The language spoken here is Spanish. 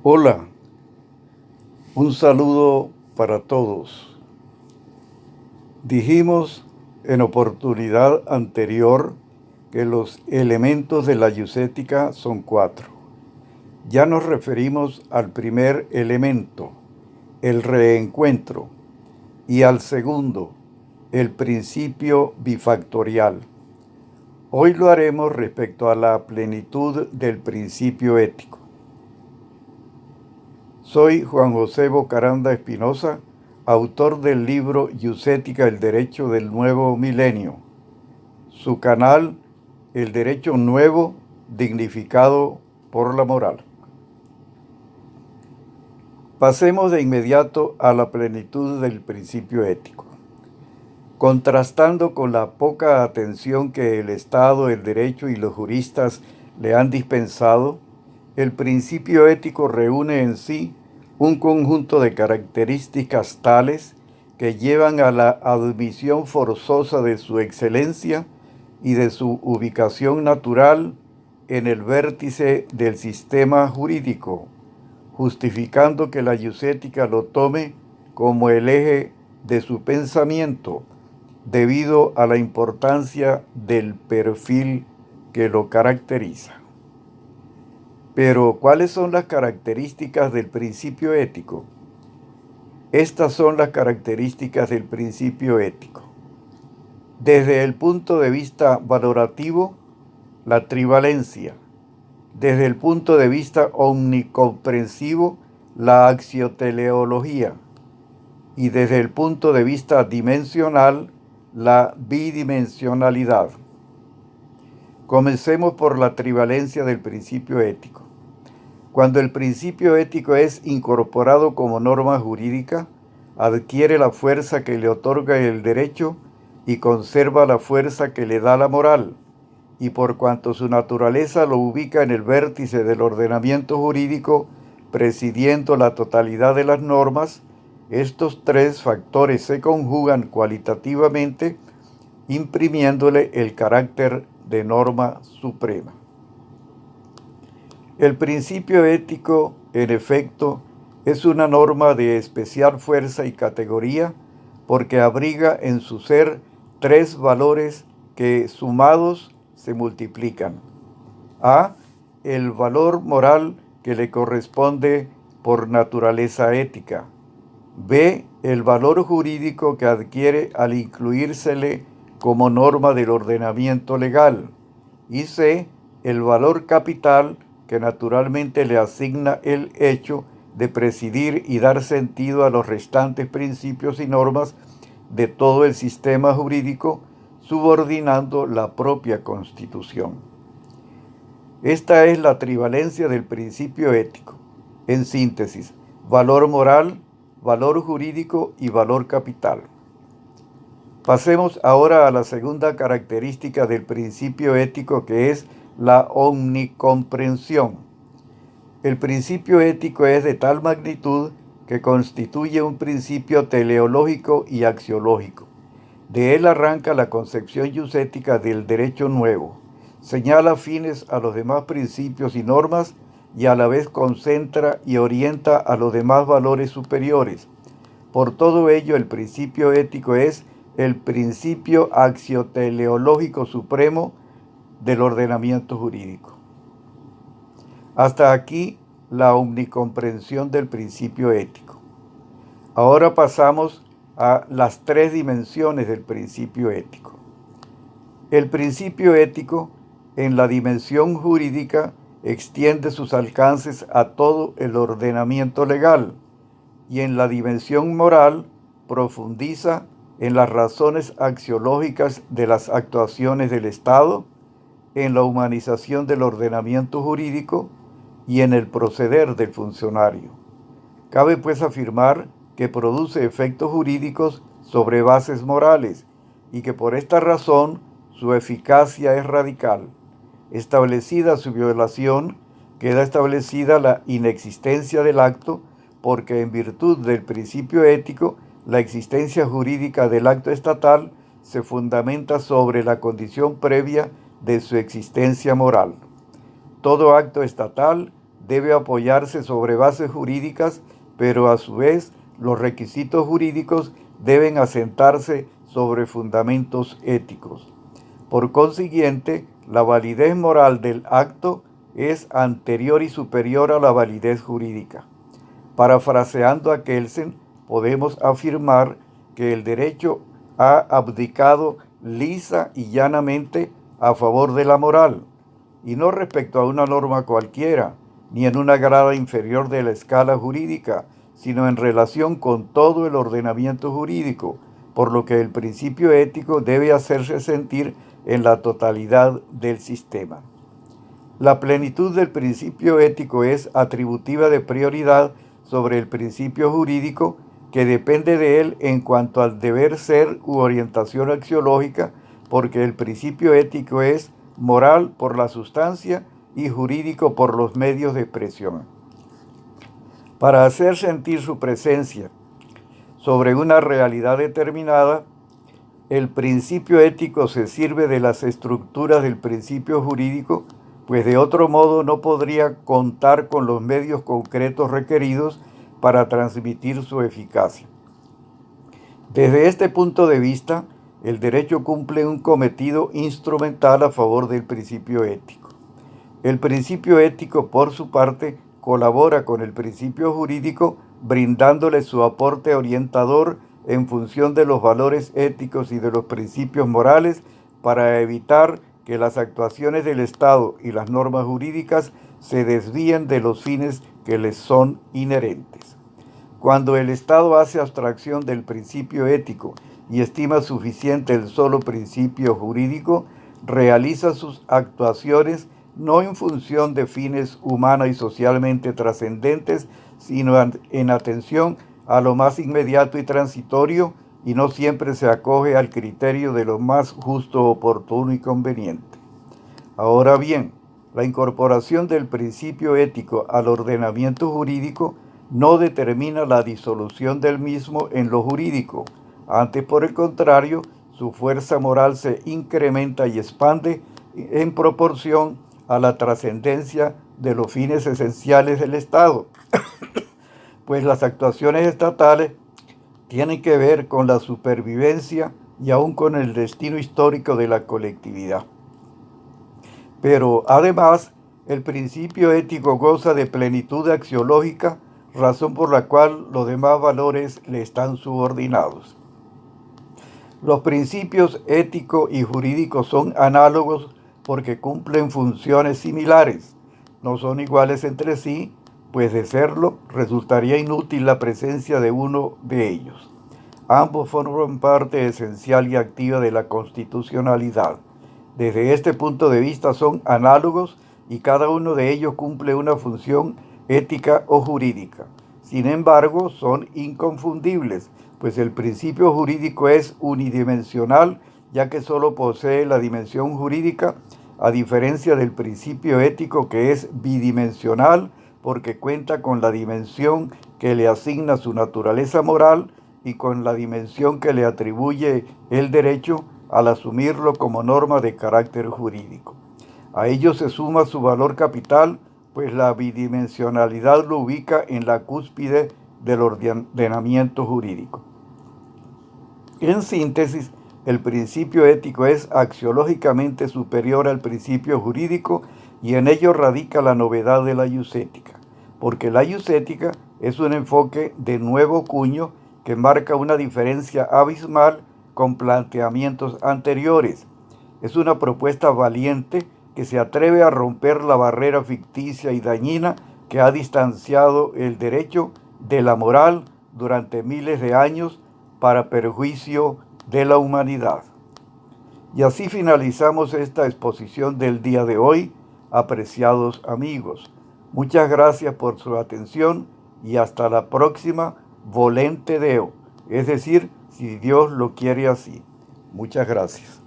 Hola, un saludo para todos. Dijimos en oportunidad anterior que los elementos de la eucética son 4. Ya nos referimos al primer elemento, el reencuentro, y al segundo, el principio bifactorial. Hoy lo haremos respecto a la plenitud del principio ético. Soy Juan José Bocaranda Espinosa, autor del libro Eucética, el Derecho del Nuevo Milenio. Su canal, El Derecho Nuevo, dignificado por la moral. Pasemos de inmediato a la plenitud del principio ético. Contrastando con la poca atención que el Estado, el derecho y los juristas le han dispensado, el principio ético reúne en sí un conjunto de características tales que llevan a la admisión forzosa de su excelencia y de su ubicación natural en el vértice del sistema jurídico, justificando que la eucética lo tome como el eje de su pensamiento, debido a la importancia del perfil que lo caracteriza. Pero, ¿cuáles son las características del principio ético? Estas son las características del principio ético. Desde el punto de vista valorativo, la trivalencia. Desde el punto de vista omnicomprensivo, la axioteleología. Y desde el punto de vista dimensional, la bidimensionalidad. Comencemos por la trivalencia del principio ético. Cuando el principio ético es incorporado como norma jurídica, adquiere la fuerza que le otorga el derecho y conserva la fuerza que le da la moral, y por cuanto su naturaleza lo ubica en el vértice del ordenamiento jurídico, presidiendo la totalidad de las normas, estos tres factores se conjugan cualitativamente, imprimiéndole el carácter de norma suprema. El principio ético, en efecto, es una norma de especial fuerza y categoría porque abriga en su ser tres valores que, sumados, se multiplican. A. El valor moral que le corresponde por naturaleza ética. B. El valor jurídico que adquiere al incluírsele como norma del ordenamiento legal. Y C. El valor capital que naturalmente le asigna el hecho de presidir y dar sentido a los restantes principios y normas de todo el sistema jurídico, subordinando la propia Constitución. Esta es la trivalencia del principio ético. En síntesis, valor moral, valor jurídico y valor capital. Pasemos ahora a la segunda característica del principio ético, que es la omnicomprensión. El principio ético es de tal magnitud que constituye un principio teleológico y axiológico. De él arranca la concepción eucética del derecho nuevo. Señala fines a los demás principios y normas y a la vez concentra y orienta a los demás valores superiores. Por todo ello, el principio ético es el principio axioteleológico supremo del ordenamiento jurídico. Hasta aquí la omnicomprensión del principio ético. Ahora pasamos a las tres dimensiones del principio ético. El principio ético, en la dimensión jurídica, extiende sus alcances a todo el ordenamiento legal, y en la dimensión moral profundiza en las razones axiológicas de las actuaciones del Estado, en la humanización del ordenamiento jurídico y en el proceder del funcionario. Cabe pues afirmar que produce efectos jurídicos sobre bases morales y que por esta razón su eficacia es radical. Establecida su violación, queda establecida la inexistencia del acto, porque en virtud del principio ético, la existencia jurídica del acto estatal se fundamenta sobre la condición previa de su existencia moral. Todo acto estatal debe apoyarse sobre bases jurídicas, pero a su vez los requisitos jurídicos deben asentarse sobre fundamentos éticos. Por consiguiente, la validez moral del acto es anterior y superior a la validez jurídica. Parafraseando a Kelsen, podemos afirmar que el derecho ha abdicado lisa y llanamente a favor de la moral, y no respecto a una norma cualquiera, ni en una grada inferior de la escala jurídica, sino en relación con todo el ordenamiento jurídico, por lo que el principio ético debe hacerse sentir en la totalidad del sistema. La plenitud del principio ético es atributiva de prioridad sobre el principio jurídico, que depende de él en cuanto al deber ser u orientación axiológica, porque el principio ético es moral por la sustancia y jurídico por los medios de expresión. Para hacer sentir su presencia sobre una realidad determinada, el principio ético se sirve de las estructuras del principio jurídico, pues de otro modo no podría contar con los medios concretos requeridos para transmitir su eficacia. Desde este punto de vista, el derecho cumple un cometido instrumental a favor del principio ético. El principio ético, por su parte, colabora con el principio jurídico, brindándole su aporte orientador en función de los valores éticos y de los principios morales, para evitar que las actuaciones del Estado y las normas jurídicas se desvíen de los fines que les son inherentes. Cuando el Estado hace abstracción del principio ético y estima suficiente el solo principio jurídico, realiza sus actuaciones no en función de fines humana y socialmente trascendentes, sino en atención a lo más inmediato y transitorio, y no siempre se acoge al criterio de lo más justo, oportuno y conveniente. Ahora bien, la incorporación del principio ético al ordenamiento jurídico no determina la disolución del mismo en lo jurídico. Antes, por el contrario, su fuerza moral se incrementa y expande en proporción a la trascendencia de los fines esenciales del Estado, pues las actuaciones estatales tienen que ver con la supervivencia y aún con el destino histórico de la colectividad. Pero además, el principio ético goza de plenitud axiológica, razón por la cual los demás valores le están subordinados. Los principios ético y jurídico son análogos porque cumplen funciones similares. No son iguales entre sí, pues de serlo resultaría inútil la presencia de uno de ellos. Ambos forman parte esencial y activa de la constitucionalidad. Desde este punto de vista son análogos y cada uno de ellos cumple una función ética o jurídica. Sin embargo, son inconfundibles, pues el principio jurídico es unidimensional, ya que solo posee la dimensión jurídica, a diferencia del principio ético, que es bidimensional, porque cuenta con la dimensión que le asigna su naturaleza moral y con la dimensión que le atribuye el derecho al asumirlo como norma de carácter jurídico. A ello se suma su valor capital, pues la bidimensionalidad lo ubica en la cúspide del ordenamiento jurídico. En síntesis, el principio ético es axiológicamente superior al principio jurídico, y en ello radica la novedad de la iusética, porque la iusética es un enfoque de nuevo cuño que marca una diferencia abismal con planteamientos anteriores. Es una propuesta valiente que se atreve a romper la barrera ficticia y dañina que ha distanciado el derecho de la moral durante miles de años para perjuicio de la humanidad. Y así finalizamos esta exposición del día de hoy, apreciados amigos. Muchas gracias por su atención y hasta la próxima volente Deo, es decir, si Dios lo quiere así. Muchas gracias.